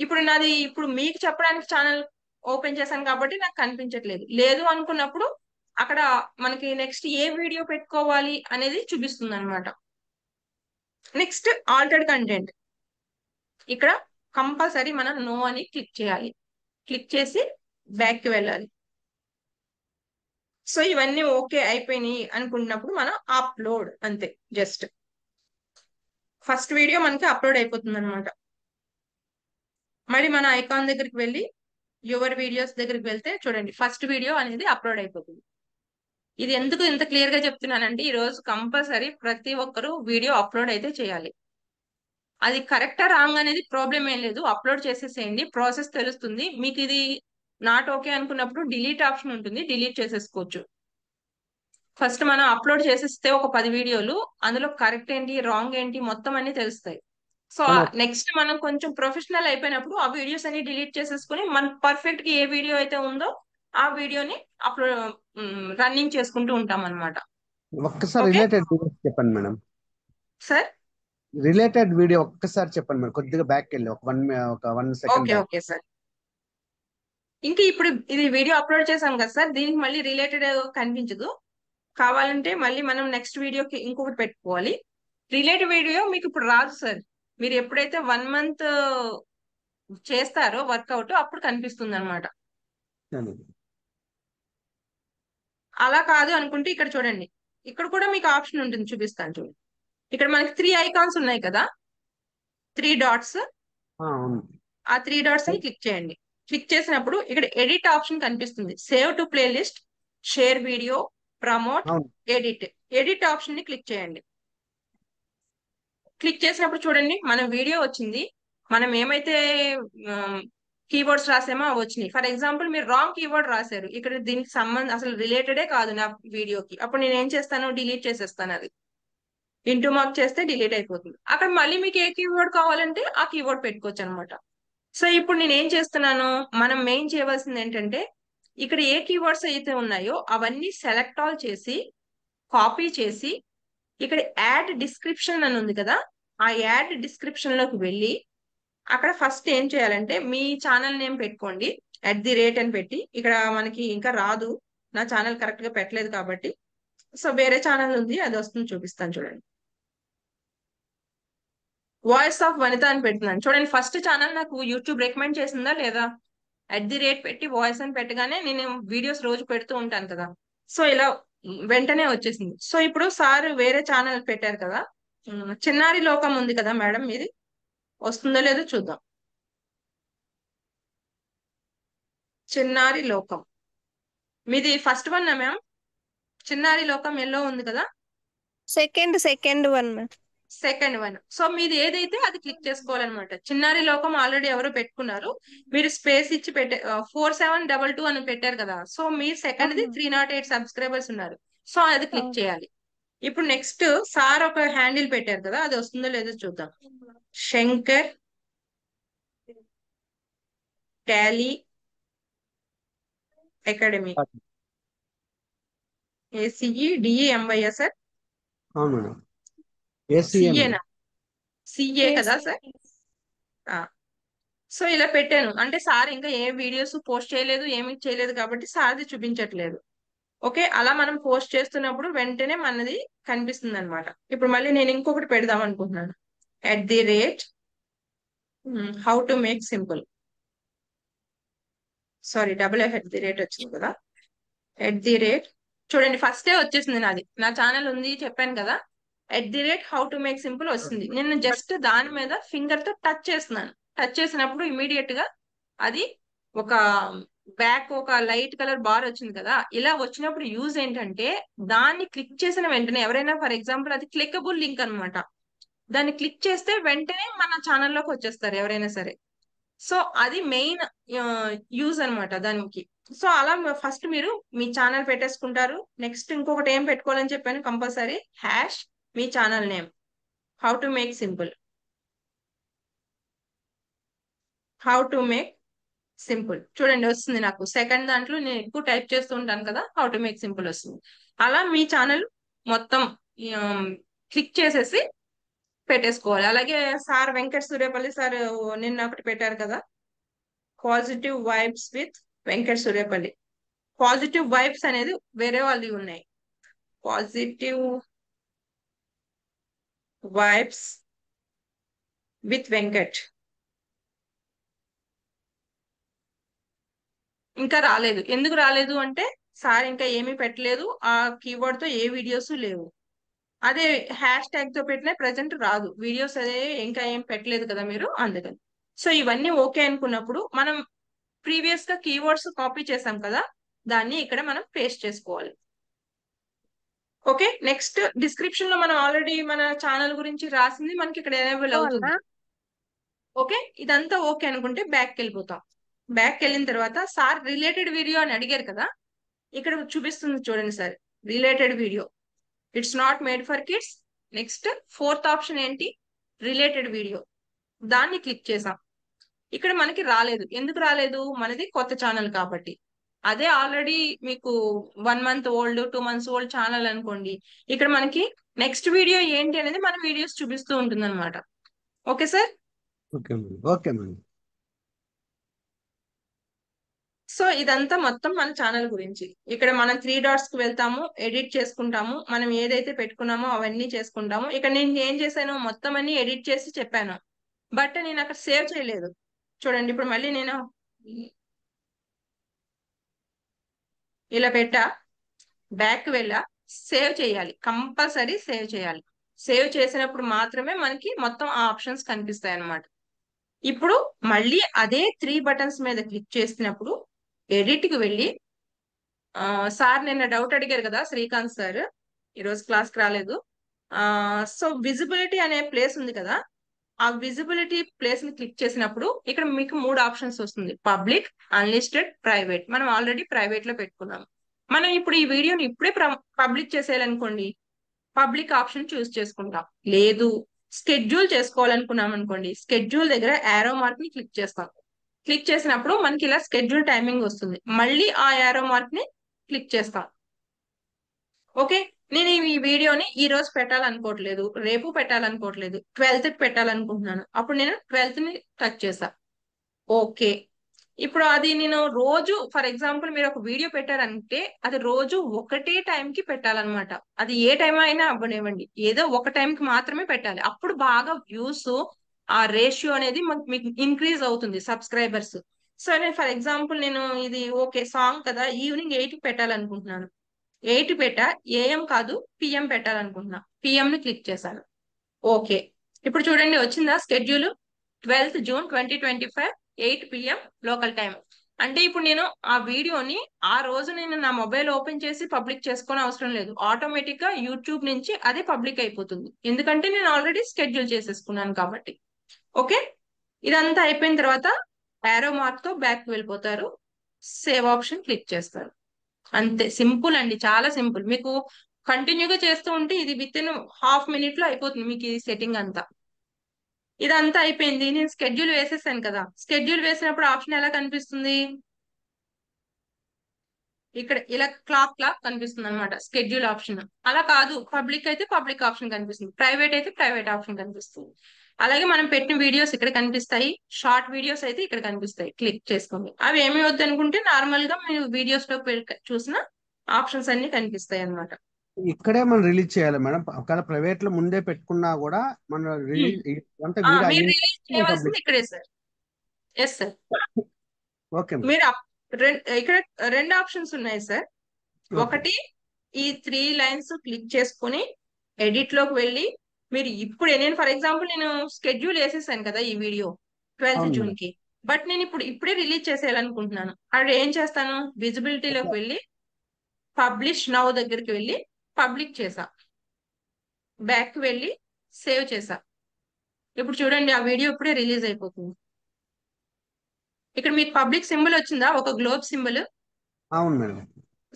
ఇప్పుడు మీకు చెప్పడానికి ఛానల్ ఓపెన్ చేశాను కాబట్టి నాకు కనిపించట్లేదు. లేదు అనుకున్నప్పుడు అక్కడ మనకి నెక్స్ట్ ఏ వీడియో పెట్టుకోవాలి అనేది చూపిస్తుంది అనమాట. Next altered content. ఇక్కడ కంపల్సరీ మనం నో అని క్లిక్ చేయాలి. క్లిక్ చేసి బ్యాక్ కి వెళ్ళాలి. సో ఇవన్నీ ఓకే అయిపోయినాయి అనుకున్నప్పుడు మనం అప్లోడ్, అంతే. జస్ట్ ఫస్ట్ వీడియో మనకి అప్లోడ్ అయిపోతుంది అనమాట. మరి మన ఐకాన్ దగ్గరికి వెళ్ళి యువర్ వీడియోస్ దగ్గరికి వెళ్తే చూడండి, ఫస్ట్ వీడియో అనేది అప్లోడ్ అయిపోతుంది. ఇది ఎందుకు ఇంత క్లియర్ గా చెప్తున్నానంటే, ఈ రోజు కంపల్సరీ ప్రతి ఒక్కరూ వీడియో అప్లోడ్ అయితే చేయాలి. అది కరెక్టా రాంగ్ అనేది ప్రాబ్లం ఏం లేదు, అప్లోడ్ చేసేసేయండి, ప్రాసెస్ తెలుస్తుంది మీకు. ఇది నాట్ ఓకే అనుకున్నప్పుడు డిలీట్ ఆప్షన్ ఉంటుంది, డిలీట్ చేసేసుకోవచ్చు. ఫస్ట్ మనం అప్లోడ్ చేసేస్తే ఒక 10 వీడియోలు, అందులో కరెక్ట్ ఏంటి రాంగ్ ఏంటి మొత్తం అన్ని తెలుస్తాయి. సో మనం నెక్స్ట్ మనం కొంచెం ప్రొఫెషనల్ అయిపోయినప్పుడు ఆ వీడియోస్ అన్ని డిలీట్ చేసేసుకుని మన పర్ఫెక్ట్ గా ఏ వీడియో అయితే ఉందో ఆ వీడియోని అప్లోడ్ రన్నింగ్ చేసుకుంటూ ఉంటాం అనమాట. ఒక్కసారి ఓకే రిలేటెడ్ వీడియోస్ చెప్పండి మేడం. సార్. రిలేటెడ్ వీడియో ఒక్కసారి చెప్పండి మేడం, కొద్దిగా బ్యాక్ వెళ్ళి ఒక 1 second okay back. Okay sir. ఇంకా ఇప్పుడు ఇది వీడియో అప్లోడ్ చేసాం కదా సార్, దీనికి మళ్ళీ రిలేటెడ్ కనిపించదు. కావాలంటే మళ్ళీ మనం నెక్స్ట్ వీడియోకి ఇంకొకటి పెట్టుకోవాలి. రిలేటెడ్ వీడియో మీకు ఇప్పుడు రాదు సార్. మీరు ఎప్పుడైతే 1 మంత్ చేస్తారో వర్కౌట్ అప్పుడు కనిపిస్తుంది అనమాట. అలా కాదు అనుకుంటే ఇక్కడ చూడండి, ఇక్కడ కూడా మీకు ఆప్షన్ ఉంటుంది, చూపిస్తాను చూడండి. ఇక్కడ మనకి 3 ఐకాన్స్ ఉన్నాయి కదా, 3 డాట్స్. అవును. ఆ 3 డాట్స్ ని క్లిక్ చేయండి. క్లిక్ చేసినప్పుడు ఇక్కడ ఎడిట్ ఆప్షన్ కనిపిస్తుంది. Save to playlist, share video, promote, అవును. ఎడిట్. ఎడిట్ ఆప్షన్ ని క్లిక్ చేయండి. క్లిక్ చేసినప్పుడు చూడండి, మన వీడియో వచ్చింది. మనం ఏమైతే కీవర్డ్స్ రాసామో అవి వచ్చినాయి. ఫర్ ఎగ్జాంపుల్ మీరు రాంగ్ కీవర్డ్ రాశారు, ఇక్కడ దీనికి సంబంధం అసలు రిలేటెడే కాదు నా వీడియోకి. అప్పుడు నేను ఏం చేస్తాను, డిలీట్ చేసేస్తాను. అది ఇంటూ మార్క్ చేస్తే డిలీట్ అయిపోతుంది. అక్కడ మళ్ళీ మీకు ఏ కీవర్డ్ కావాలంటే ఆ కీవర్డ్ పెట్టుకోవచ్చు అనమాట. సో ఇప్పుడు నేను ఏం చేస్తున్నాను, మనం మెయిన్ చేయవలసింది ఏంటంటే, ఇక్కడ ఏ కీవర్డ్స్ అయితే ఉన్నాయో అవన్నీ సెలెక్ట్ ఆల్ చేసి కాపీ చేసి, ఇక్కడ యాడ్ డిస్క్రిప్షన్ అని ఉంది కదా, ఆ యాడ్ డిస్క్రిప్షన్ లోకి వెళ్ళి అక్కడ ఫస్ట్ ఏం చేయాలంటే మీ ఛానల్ నేమ్ పెట్టుకోండి. @ అని పెట్టి, ఇక్కడ మనకి ఇంకా రాదు, నా ఛానల్ కరెక్ట్ గా పెట్టలేదు కాబట్టి. సో వేరే ఛానల్ ఉంది, అది వస్తుంది, చూపిస్తాను చూడండి. వాయిస్ ఆఫ్ వనిత అని పెడుతున్నాను చూడండి. ఫస్ట్ ఛానల్ నాకు యూట్యూబ్ రికమెండ్ చేసిందా లేదా? @ పెట్టి వాయిస్ అని పెట్టగానే నేను వీడియోస్ రోజు పెడుతూ ఉంటాను కదా, సో ఇలా వెంటనే వచ్చేసింది. సో ఇప్పుడు సార్ వేరే ఛానల్ పెట్టారు కదా, చిన్నారి లోకం ఉంది కదా మేడం, మీది వస్తుందో లేదో చూద్దాం. చిన్నారి లోకం మీది ఫస్ట్ వన్ మ్యామ్. చిన్నారి లోకం ఎల్లో ఉంది కదా, second one ma'am. Second one. So మీది ఏదైతే అది క్లిక్ చేసుకోవాలన్నమాట. చిన్నారి లోకం ఆల్రెడీ ఎవరో పెట్టుకున్నారు, మీరు స్పేస్ ఇచ్చి పెట్టే 4722 అని పెట్టారు కదా, సో మీ సెకండ్ది 308 సబ్స్క్రైబర్స్ ఉన్నారు. సో అది క్లిక్ చేయాలి. ఇప్పుడు నెక్స్ట్ సార్ ఒక హ్యాండిల్ పెట్టారు కదా, అది వస్తుందో లేదో చూద్దాం. Shankar Tally academy, ACEDEMY sir. అవును మేడం. ACM. సిఏనా? సిఏ కదా సార్. సో ఇలా పెట్టాను అంటే సార్ ఇంకా ఏ వీడియోస్ పోస్ట్ చేయలేదు, ఏమి చేయలేదు కాబట్టి సార్ది చూపించట్లేదు. ఓకే, అలా మనం పోస్ట్ చేస్తున్నప్పుడు వెంటనే మనది కనిపిస్తుంది అనమాట. ఇప్పుడు మళ్ళీ నేను ఇంకొకటి పెడదాం అనుకుంటున్నాను. How to make simple, sorry @ వచ్చింది కదా. చూడండి ఫస్టే వచ్చేసింది నాది, నా ఛానల్ ఉంది చెప్పాను కదా. హౌ టు మేక్ సింపుల్ వస్తుంది. నేను జస్ట్ దాని మీద ఫింగర్ తో టచ్ చేస్తున్నాను. టచ్ చేసినప్పుడు ఇమీడియట్ గా అది ఒక బ్యాక్ ఒక లైట్ కలర్ బార్ వచ్చింది కదా. ఇలా వచ్చినప్పుడు యూజ్ ఏంటంటే, దాన్ని క్లిక్ చేసిన వెంటనే ఎవరైనా, ఫర్ ఎగ్జాంపుల్ అది క్లికబుల్ లింక్ అనమాట, దాన్ని క్లిక్ చేస్తే వెంటనే మన ఛానల్లోకి వచ్చేస్తారు ఎవరైనా సరే. సో అది మెయిన్ యూజ్ అన్నమాట దానికి. సో అలా ఫస్ట్ మీరు మీ ఛానల్ పెట్టేసుకుంటారు. నెక్స్ట్ ఇంకొకటి ఏం పెట్టుకోవాలని చెప్పాను compulsory, hash me channel name. How to make simple, how to make simple చూడండి వస్తుంది నాకు. సెకండ్ దాంట్లో నేను ఎక్కువ టైప్ చేస్తూ ఉంటాను కదా, హౌ టు మేక్ సింపుల్ వస్తుంది. అలా మీ ఛానల్ మొత్తం క్లిక్ చేసేసి పెట్టేసుకోవాలి. అలాగే సార్ వెంకట సూర్యపల్లి సార్ నిన్న ఒకటి పెట్టారు కదా, positive vibes with Venkata Suryapalli. Positive vibes అనేది వేరే వాళ్ళవి ఉన్నాయి. పాజిటివ్ వైబ్స్ విత్ వెంకట్ ఇంకా రాలేదు. ఎందుకు రాలేదు అంటే సార్ ఇంకా ఏమీ పెట్టలేదు, ఆ కీవర్డ్ తో ఏ వీడియోస్ లేవు. అదే హ్యాష్ ట్యాగ్ తో పెట్టిన ప్రజెంట్ రాదు, వీడియోస్ అదే ఇంకా ఏం పెట్టలేదు కదా మీరు, అందుకని. సో ఇవన్నీ ఓకే అనుకున్నప్పుడు మనం ప్రీవియస్ గా కీవర్డ్స్ కాపీ చేసాం కదా, దాన్ని ఇక్కడ మనం పేస్ట్ చేసుకోవాలి. ఓకే, నెక్స్ట్ డిస్క్రిప్షన్ లో మనం ఆల్రెడీ మన ఛానల్ గురించి రాసింది మనకి ఇక్కడ ఎనేబుల్ అవుతుంది. ఓకే, ఇదంతా ఓకే అనుకుంటే బ్యాక్ వెళ్ళిపోతాం. బ్యాక్ వెళ్ళిన తర్వాత సార్ రిలేటెడ్ వీడియో అని అడిగారు కదా, ఇక్కడ చూపిస్తుంది చూడండి sir, related video. It's not made for kids. Next fourth option ఏంటి, రిలేటెడ్ వీడియో. దాన్ని క్లిక్ చేసాం. ఇక్కడ మనకి రాలేదు. ఎందుకు రాలేదు, మనది కొత్త ఛానల్ కాబట్టి. అదే ఆల్రెడీ మీకు 1 month old 2 months old channel అనుకోండి, ఇక్కడ మనకి నెక్స్ట్ వీడియో ఏంటి అనేది మన వీడియోస్ చూపిస్తూ ఉంటుంది అనమాట. Okay sir. Okay madam, okay madam. So ఇదంతా మొత్తం మన ఛానల్ గురించి. ఇక్కడ మనం 3 డాట్స్ కి వెళ్తాము, ఎడిట్ చేసుకుంటాము, మనం ఏదైతే పెట్టుకున్నామో అవన్నీ చేసుకుంటాము. ఇక్కడ నేను ఏం చేశాను, మొత్తం అన్ని ఎడిట్ చేసి చెప్పాను, బట్ నేను అక్కడ సేవ్ చేయలేదు. చూడండి ఇప్పుడు మళ్ళీ నేను ఇలా పెట్టా, బ్యాక్ వెళ్ళా, సేవ్ చేయాలి, కంపల్సరీ సేవ్ చేయాలి. సేవ్ చేసినప్పుడు మాత్రమే మనకి మొత్తం ఆ ఆప్షన్స్ కనిపిస్తాయి అన్నమాట. ఇప్పుడు మళ్ళీ అదే 3 బటన్స్ మీద క్లిక్ చేసినప్పుడు ఎడిట్ కి వెళ్ళి, సార్ నిన్న డౌట్ అడిగారు కదా శ్రీకాంత్ సార్, ఈరోజు క్లాస్కి రాలేదు. సో విజిబిలిటీ అనే ప్లేస్ ఉంది కదా, ఆ విజిబిలిటీ ప్లేస్ ని క్లిక్ చేసినప్పుడు ఇక్కడ మీకు 3 ఆప్షన్స్ వస్తుంది, పబ్లిక్, అన్లిస్టెడ్, ప్రైవేట్. మనం ఆల్రెడీ ప్రైవేట్ లో పెట్టుకున్నాం. మనం ఇప్పుడు ఈ వీడియోని ఇప్పుడే పబ్లిక్ చేసేయాలనుకోండి, పబ్లిక్ ఆప్షన్ చూస్ చేసుకుంటాం. లేదు స్కెడ్యూల్ చేసుకోవాలనుకున్నాం అనుకోండి, స్కెడ్యూల్ దగ్గర యారో మార్క్ ని క్లిక్ చేస్తాం. క్లిక్ చేసినప్పుడు మనకి ఇలా స్కెడ్యూల్ టైమింగ్ వస్తుంది, మళ్ళీ ఆ యారో మార్క్ ని క్లిక్ చేస్తాం. ఓకే, నేను ఈ వీడియోని ఈ రోజు పెట్టాలనుకోవట్లేదు, రేపు పెట్టాలనుకోవట్లేదు, 12th కి పెట్టాలనుకుంటున్నాను. అప్పుడు నేను 12th ని టచ్ చేసా. ఓకే, ఇప్పుడు అది నేను రోజు, ఫర్ ఎగ్జాంపుల్ మీరు ఒక వీడియో పెట్టారంటే అది రోజు ఒకటే టైంకి పెట్టాలన్నమాట. అది ఏ టైం అయినా అవ్వనివ్వండి, ఏదో ఒక టైంకి మాత్రమే పెట్టాలి. అప్పుడు బాగా వ్యూస్, ఆ రేషియో అనేది మీకు ఇంక్రీజ్ అవుతుంది, సబ్స్క్రైబర్స్. సో నేను ఫర్ ఎగ్జాంపుల్ నేను ఇది ఓకే సాంగ్ కదా, ఈవినింగ్ 8కి పెట్టాలనుకుంటున్నాను. 8 పెట్టా, ఏఎం కాదు పిఎం పెట్టాలనుకుంటున్నా, పిఎం ని క్లిక్ చేశాను. ఓకే, ఇప్పుడు చూడండి వచ్చిందా schedule, 12th June 2025 8 PM local time. అంటే ఇప్పుడు నేను ఆ వీడియోని ఆ రోజు నేను నా మొబైల్ ఓపెన్ చేసి పబ్లిక్ చేసుకొని అవసరం లేదు, ఆటోమేటిక్ గా యూట్యూబ్ నుంచి అదే పబ్లిక్ అయిపోతుంది, ఎందుకంటే నేను ఆల్రెడీ స్కెడ్యూల్ చేసేసుకున్నాను కాబట్టి. ఓకే, ఇదంతా అయిపోయిన తర్వాత యారో మార్క్ తో బ్యాక్ వెళ్ళిపోతారు, సేవ్ ఆప్షన్ క్లిక్ చేస్తారు. అంతే, సింపుల్ అండి, చాలా సింపుల్. మీకు కంటిన్యూగా చేస్తూ ఉంటే ఇది విత్ ఇన్ హాఫ్ మినిట్ లో అయిపోతుంది మీకు ఈ సెట్టింగ్ అంతా. ఇదంతా అయిపోయింది, నేను స్కెడ్యూల్ వేసేసాను కదా, స్కెడ్యూల్ వేసినప్పుడు ఆప్షన్ ఎలా కనిపిస్తుంది, ఇక్కడ ఇలా క్లాక్ కనిపిస్తుంది అనమాట స్కెడ్యూల్ ఆప్షన్. అలా కాదు, పబ్లిక్ అయితే పబ్లిక్ ఆప్షన్ కనిపిస్తుంది, ప్రైవేట్ అయితే ప్రైవేట్ ఆప్షన్ కనిపిస్తుంది. అలాగే మనం పెట్టిన వీడియోస్ ఇక్కడ కనిపిస్తాయి, షార్ట్ వీడియోస్ అయితే ఇక్కడ కనిపిస్తాయి, క్లిక్ చేసుకోండి. అవి ఏమి వద్దు అనుకుంటే నార్మల్ గా మీరు వీడియోస్ లో చూసిన ఆప్షన్స్ అన్ని కనిపిస్తాయి అన్నమాట. ఇక్కడే మనం రిలీజ్ చేయాలి మేడం. ఒకవేళ ప్రైవేట్ లో ముందే పెట్టుకున్నా కూడా మనం రిలీజ్ అంటే వీడియో మీరు అయిన రిలీజ్ చేయవలసింది పబ్లిక్. ఇక్కడే sir. Yes sir. Okay madam. మీరు ఇక్కడ 2 ఆప్షన్స్ ఉన్నాయి సార్. ఓకే ఒకటి, ఈ 3 లైన్స్ క్లిక్ చేసుకుని ఎడిట్ లోకి వెళ్ళి మీరు ఇప్పుడు నేను ఫర్ ఎగ్జాంపుల్ నేను స్కెడ్యూల్ వేసేసాను కదా ఈ వీడియో 12th అవును June మేడం. కి, బట్ నేను ఇప్పుడే రిలీజ్ చేసేయాలనుకుంటున్నాను. అక్కడ ఏం చేస్తాను, విజిబిలిటీలోకి వెళ్ళి పబ్లిష్ నౌ దగ్గరికి వెళ్ళి పబ్లిక్ చేసా, బ్యాక్ వెళ్ళి సేవ్ చేసా. ఇప్పుడు చూడండి ఆ వీడియో ఇప్పుడే రిలీజ్ అయిపోతుంది. ఇక్కడ మీకు పబ్లిక్ సింబల్ వచ్చిందా, ఒక గ్లోబ్ సింబల్. అవును మేడం.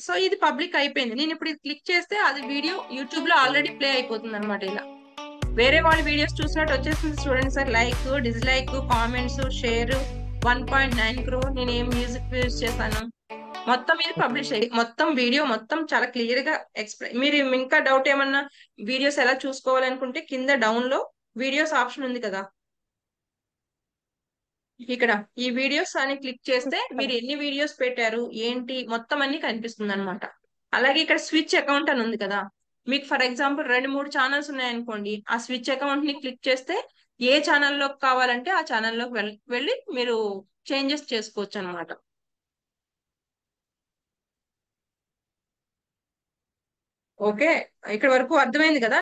సో ఇది పబ్లిక్ అయిపోయింది. నేను ఇప్పుడు ఇది క్లిక్ చేస్తే అది వీడియో యూట్యూబ్ లో ఆల్రెడీ ప్లే అయిపోతుంది అనమాట. ఇలా వేరే వాళ్ళ వీడియోస్ చూసినట్టు వచ్చేసింది చూడండి sir. Like, dislike, comments, share 1.9 crore. నేను ఏం మ్యూజిక్ యూజ్ చేశాను మొత్తం ఇది పబ్లిష్ అయ్యి మొత్తం వీడియో మొత్తం చాలా క్లియర్ గా ఎక్స్ప్లెయిన్. మీరు ఇంకా డౌట్ ఏమన్నా వీడియోస్ ఎలా చూసుకోవాలనుకుంటే కింద డౌన్ లో వీడియోస్ ఆప్షన్ ఉంది కదా, ఇక్కడ ఈ వీడియోస్ అని క్లిక్ చేస్తే మీరు ఎన్ని వీడియోస్ పెట్టారు ఏంటి మొత్తం అన్ని కనిపిస్తుంది అనమాట. అలాగే ఇక్కడ స్విచ్ అకౌంట్ అని ఉంది కదా, మీకు ఫర్ ఎగ్జాంపుల్ 2-3 ఛానల్స్ ఉన్నాయనుకోండి, ఆ స్విచ్ అకౌంట్ ని క్లిక్ చేస్తే ఏ ఛానల్లోకి కావాలంటే ఆ ఛానల్లోకి వెళ్ళి మీరు చేంజెస్ చేసుకోవచ్చు అనమాట. ఓకే, ఇక్కడ వరకు అర్థమైంది కదా.